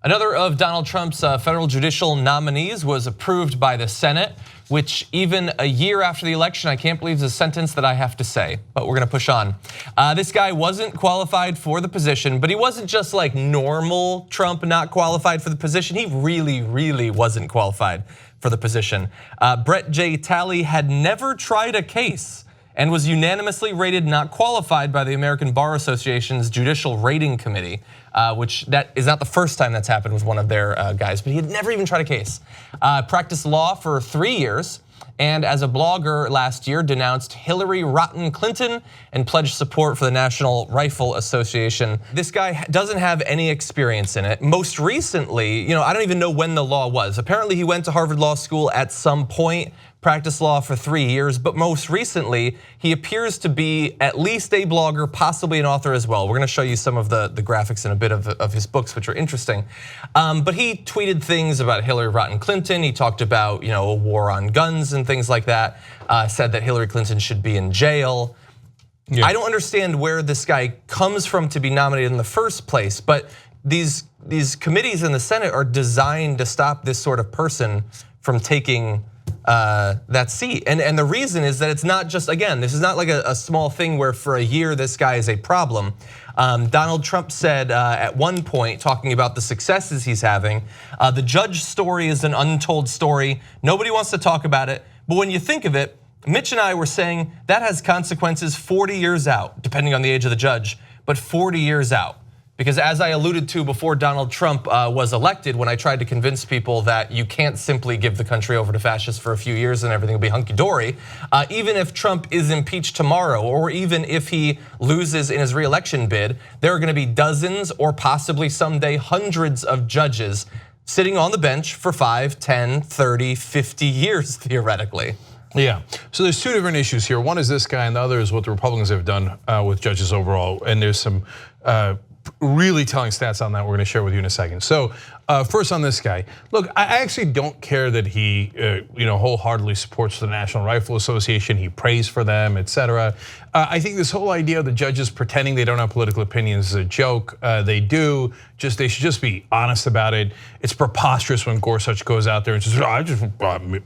Another of Donald Trump's federal judicial nominees was approved by the Senate, which even a year after the election, I can't believe is a sentence that I have to say, but we're gonna push on. This guy wasn't qualified for the position, but he wasn't just like normal Trump not qualified for the position. He really wasn't qualified for the position. Brett J. Talley had never tried a case and was unanimously rated not qualified by the American Bar Association's Judicial Rating Committee, which that is not the first time that's happened with one of their guys, but he had never even tried a case. Practiced law for 3 years, and as a blogger last year denounced Hillary Rotten Clinton and pledged support for the National Rifle Assn. This guy doesn't have any experience in it. Most recently, I don't even know when the law was. Apparently he went to Harvard Law School at some point, practiced law for 3 years, but most recently, he appears to be at least a blogger, possibly an author as well. We're gonna show you some of the graphics in a bit of his books, which are interesting. But he tweeted things about Hillary Rotten Clinton. He talked about a war on guns and things like that. Said that Hillary Clinton should be in jail. Yeah. I don't understand where this guy comes from to be nominated in the first place, but these committees in the Senate are designed to stop this sort of person from taking that seat. And the reason is that it's not just, again, this is not like a small thing where for a year this guy is a problem. Donald Trump said at one point, talking about the successes he's having, the judge story is an untold story. Nobody wants to talk about it. But when you think of it, Mitch and I were saying that has consequences 40 years out, depending on the age of the judge, but 40 years out. Because as I alluded to before Donald Trump was elected, when I tried to convince people that you can't simply give the country over to fascists for a few years and everything will be hunky-dory, even if Trump is impeached tomorrow, or even if he loses in his re-election bid, there are gonna be dozens or possibly someday hundreds of judges sitting on the bench for 5, 10, 30, 50 years, theoretically. Yeah, so there's two different issues here. One is this guy and the other is what the Republicans have done with judges overall, and there's some really telling stats on that we're gonna share with you in a second. So first on this guy, look, I actually don't care that he wholeheartedly supports the National Rifle Association, he prays for them, etc. I think this whole idea of the judges pretending they don't have political opinions is a joke. They do, they should just be honest about it. It's preposterous when Gorsuch goes out there and says, I just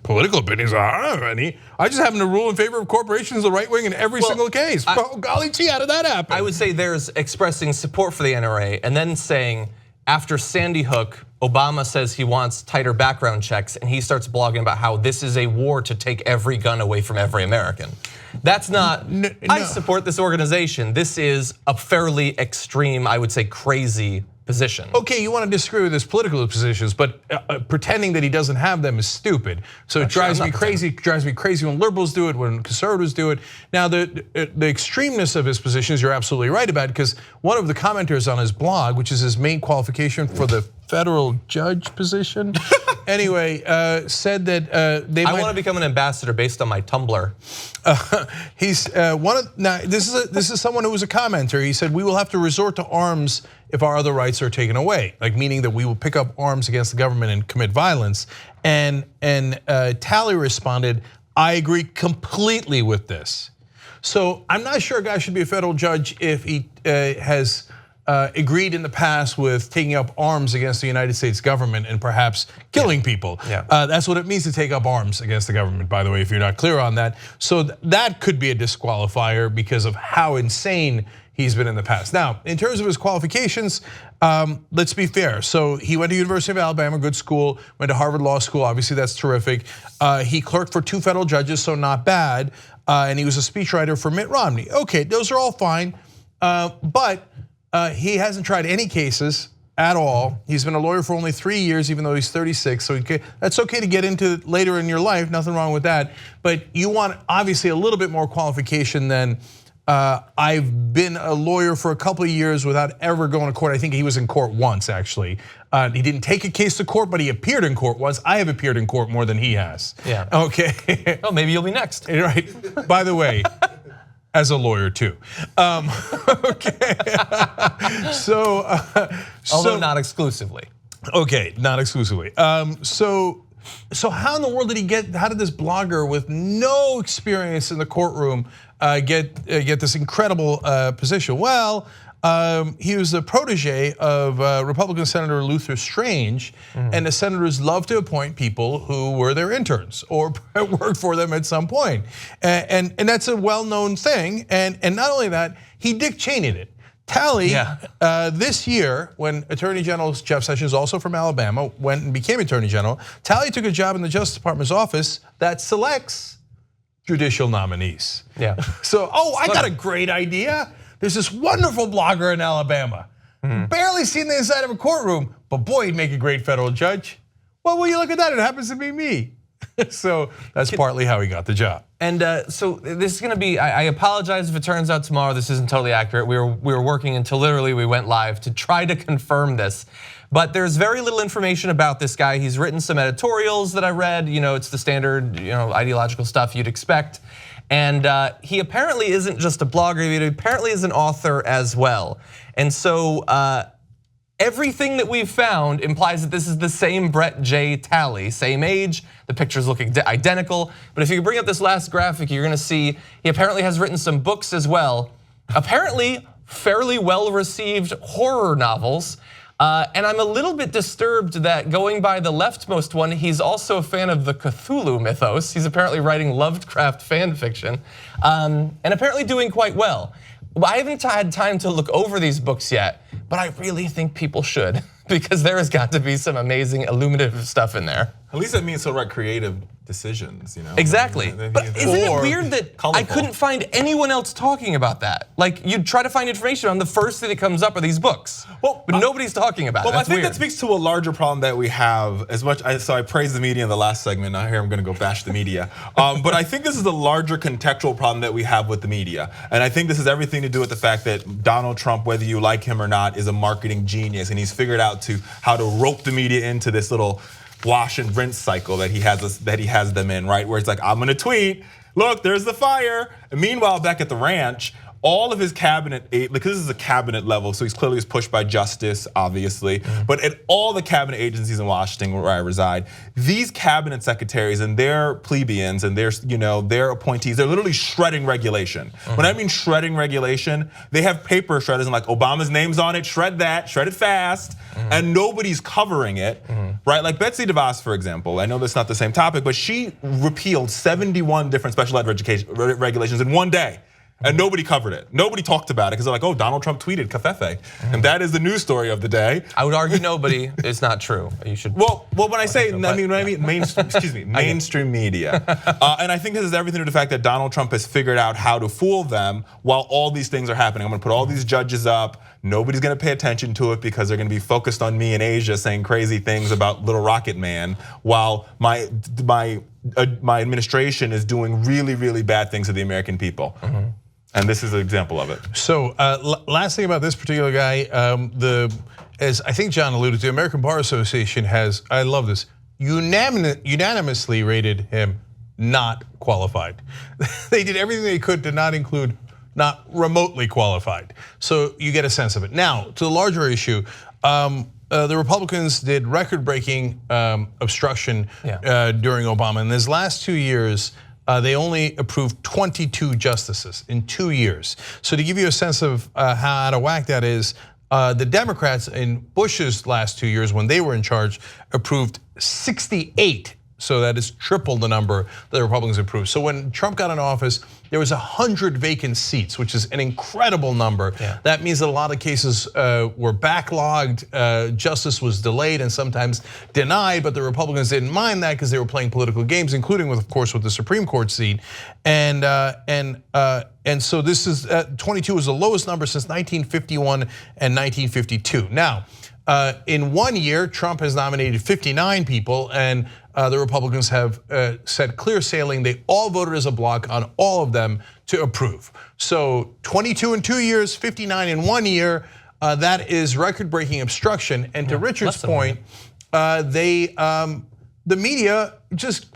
political opinions, I don't have any. I just happen to rule in favor of corporations, the right wing in every single case. Golly gee, how did that happen? I would say there's expressing support for the NRA and then saying, after Sandy Hook, Obama says he wants tighter background checks and he starts blogging about how this is a war to take every gun away from every American. That's not, no. I support this organization. This is a fairly extreme, I would say crazy position. Okay, you want to disagree with his political positions, but pretending that he doesn't have them is stupid. So it drives me crazy. It drives me crazy when liberals do it, when conservatives do it. Now the extremeness of his positions, you're absolutely right about, because one of the commenters on his blog, which is his main qualification for the federal judge position, anyway, said that they I want to become an ambassador based on my Tumblr. He's now this is someone who was a commenter. He said we will have to resort to arms if our other rights are taken away, like meaning that we will pick up arms against the government and commit violence. And Talley responded, I agree completely with this. So I'm not sure a guy should be a federal judge if he has agreed in the past with taking up arms against the United States government and perhaps killing people. Yeah. That's what it means to take up arms against the government, by the way, if you're not clear on that. So that could be a disqualifier because of how insane he's been in the past. Now, in terms of his qualifications, let's be fair. So he went to University of Alabama, good school, went to Harvard Law School, obviously that's terrific. He clerked for 2 federal judges, so not bad. And he was a speechwriter for Mitt Romney. Okay, those are all fine, but he hasn't tried any cases at all. He's been a lawyer for only 3 years, even though he's 36. So that's okay to get into later in your life, nothing wrong with that. But you want obviously a little bit more qualification than I've been a lawyer for a couple of years without ever going to court. I think he was in court once, actually. He didn't take a case to court, but he appeared in court once. I have appeared in court more than he has. Yeah. Okay. Oh, maybe you'll be next. Right. By the way, as a lawyer too. Okay. Although not exclusively. Okay, not exclusively. So how in the world did how did this blogger with no experience in the courtroom get this incredible position? Well, he was a protege of Republican Senator Luther Strange, and the senators love to appoint people who were their interns or worked for them at some point. And that's a well-known thing. And not only that, he Dick Cheney'd it. Talley, this year, when Attorney General Jeff Sessions, also from Alabama, went and became Attorney General, Talley took a job in the Justice Department's office that selects judicial nominees. Yeah. So, I got a great idea. There's this wonderful blogger in Alabama, barely seen the inside of a courtroom, but boy, he'd make a great federal judge. Well, will you look at that? It happens to be me. So that's partly how he got the job. And so this is going to be, I apologize if it turns out tomorrow this isn't totally accurate. We were working until literally we went live to try to confirm this. But there's very little information about this guy. He's written some editorials that I read. It's the standard ideological stuff you'd expect. And he apparently isn't just a blogger, he apparently is an author as well. And so everything that we've found implies that this is the same Brett J. Talley, same age, the pictures look identical. But if you bring up this last graphic, you're gonna see he apparently has written some books as well. Apparently fairly well-received horror novels. And I'm a little bit disturbed that going by the leftmost one, he's also a fan of the Cthulhu mythos. He's apparently writing Lovecraft fan fiction, and apparently doing quite well. I haven't had time to look over these books yet, but I really think people should, because there has got to be some amazing illuminative stuff in there. At least that means he'll write creative decisions, Exactly, but isn't it weird that I couldn't find anyone else talking about that? Like, you'd try to find information on the first thing that comes up are these books, but nobody's talking about it. Well, That's I think weird. that speaks to a larger problem that we have. So I praised the media in the last segment. Now here I'm going to go bash the media. But I think this is the larger contextual problem that we have with the media, and I think this has everything to do with the fact that Donald Trump, whether you like him or not, is a marketing genius, and he's figured out how to rope the media into this little wash and rinse cycle that he has them in, right? Where it's like, I'm gonna tweet, look, there's the fire. And meanwhile, back at the ranch, all of his cabinet, because this is a cabinet level, so he's clearly pushed by justice, obviously. But at all the cabinet agencies in Washington where I reside, these cabinet secretaries and their plebeians and their appointees, they're literally shredding regulation. When I mean shredding regulation, they have paper shredders and like Obama's name's on it, shred that, shred it fast, and nobody's covering it, right? Like Betsy DeVos, for example, I know that's not the same topic, but she repealed 71 different special ed regulations in one day. And nobody covered it. Nobody talked about it because they're like, oh, Donald Trump tweeted Cafefe. And that is the news story of the day. I would argue nobody. It's not true. You should. Well, when I say, mainstream media. And I think this has everything to do with the fact that Donald Trump has figured out how to fool them while all these things are happening. I'm gonna put all these judges up. Nobody's gonna pay attention to it because they're gonna be focused on me in Asia saying crazy things about Little Rocket Man while my administration is doing really, really bad things to the American people. And this is an example of it. So last thing about this particular guy, as I think John alluded to, American Bar Association has, I love this, unanimously rated him not qualified. They did everything they could to not include not remotely qualified. So you get a sense of it. Now, to the larger issue, the Republicans did record-breaking obstruction during Obama. In his last 2 years, they only approved 22 justices in 2 years. So to give you a sense of how out of whack that is, the Democrats in Bush's last 2 years when they were in charge approved 68. So that is triple the number that the Republicans approved. So when Trump got in office, there was 100 vacant seats, which is an incredible number. That means that a lot of cases were backlogged, justice was delayed and sometimes denied, but the Republicans didn't mind that because they were playing political games, including of course with the Supreme Court seat. And so this is 22 was the lowest number since 1951 and 1952. Now, in 1 year, Trump has nominated 59 people, and the Republicans have said clear sailing. They all voted as a block on all of them to approve. So 22 in 2 years, 59 in 1 year. That is record-breaking obstruction. And to Richard's point, the media just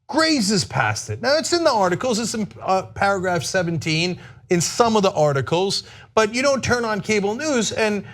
grazes past it. Now it's in the articles. It's in paragraph 17. in some of the articles, but you don't turn on cable news and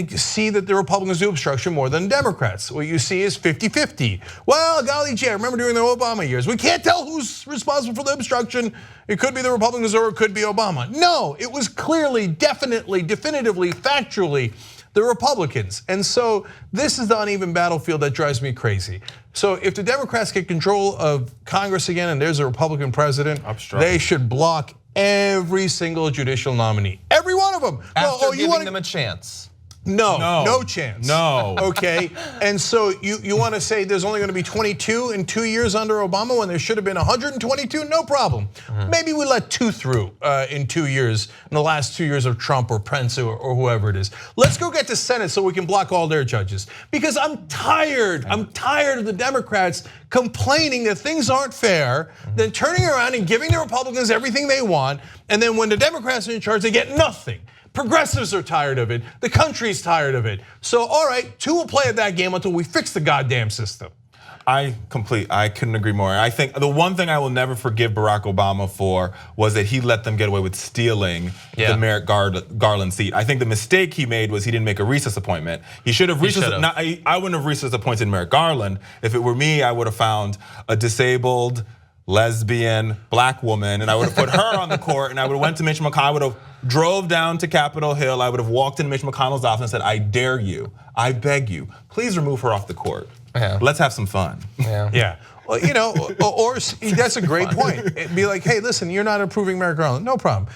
see that the Republicans do obstruction more than Democrats. What you see is 50-50. Well, golly gee, I remember during the Obama years, we can't tell who's responsible for the obstruction. It could be the Republicans or it could be Obama. No, it was clearly, definitely, definitively, factually the Republicans. And so this is the uneven battlefield that drives me crazy. So if the Democrats get control of Congress again and there's a Republican president, they should block every single judicial nominee. Every one of them. After giving them a chance. No chance. No. Okay, and so you want to say there's only going to be 22 in 2 years under Obama when there should have been 122? No problem. Maybe we let 2 through in 2 years, in the last 2 years of Trump or Pence or whoever it is. Let's go get the Senate so we can block all their judges. Because I'm tired of the Democrats complaining that things aren't fair, then turning around and giving the Republicans everything they want, and then when the Democrats are in charge, they get nothing. Progressives are tired of it. The country's tired of it. So, all right, 2 will play at that game until we fix the goddamn system. I couldn't agree more. I think the one thing I will never forgive Barack Obama for was that he let them get away with stealing the Merrick Garland seat. I think the mistake he made was he didn't make a recess appointment. He should have recess. I wouldn't have recess appointed Merrick Garland. If it were me, I would have found a disabled, lesbian, black woman, and I would have put her on the court, and I would have went to Mitch McConnell. I would have drove down to Capitol Hill. I would have walked into Mitch McConnell's office and said, I dare you, I beg you, please remove her off the court. Let's have some fun. Yeah. Well, you know, or that's a great point. It'd be like, hey, listen, you're not approving Merrick Garland. No problem.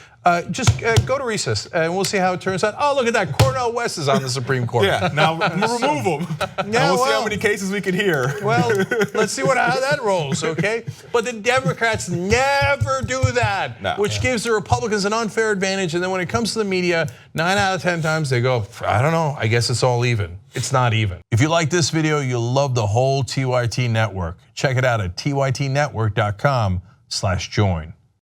Just go to recess and we'll see how it turns out. Oh, look at that, Cornel West is on the Supreme Court. Yeah, now remove him. And we'll see how many cases we can hear. Well, let's see how that rolls, okay? But the Democrats never do that, which gives the Republicans an unfair advantage. And then when it comes to the media, 9 out of 10 times they go, I don't know, I guess it's all even. It's not even. If you like this video, you'll love the whole TYT network. Check it out at tytnetwork.com/join.